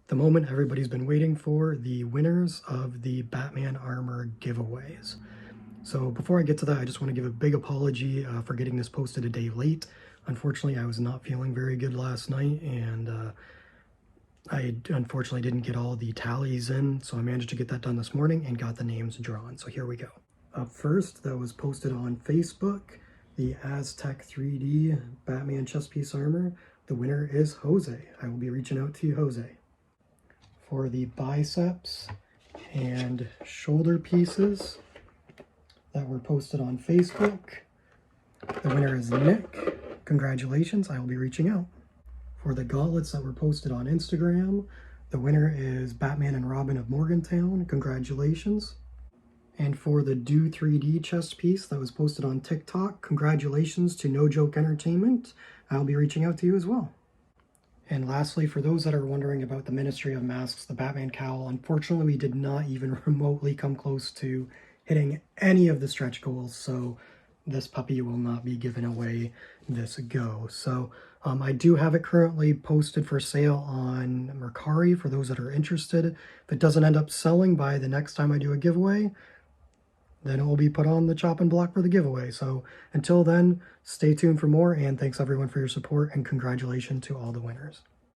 The moment everybody's been waiting for, the winners of the Batman armor giveaways. So before I get to that, I just want to give a big apology for getting this posted a day late. Unfortunately, I was not feeling very good last night, and I unfortunately didn't get all the tallies in, so I managed to get that done this morning and got the names drawn. So here we go. Up first, that was posted on Facebook, the Aztec 3D Batman chest piece armor. The winner is Jose. I will be reaching out to you, Jose. For the biceps and shoulder pieces that were posted on Facebook, the winner is Nick. Congratulations, I will be reaching out. For the gauntlets that were posted on Instagram, the winner is Batman and Robin of Morgantown. Congratulations. And for the Do 3D chest piece that was posted on TikTok, congratulations to Nojokeentertainment. I'll be reaching out to you as well. And lastly, for those that are wondering about the Ministry of Masks, the Batman cowl, unfortunately we did not even remotely come close to hitting any of the stretch goals, so this puppy will not be given away this go. So I do have it currently posted for sale on Mercari for those that are interested. If it doesn't end up selling by the next time I do a giveaway, then it will be put on the chopping block for the giveaway. So until then, stay tuned for more, and thanks everyone for your support, and congratulations to all the winners.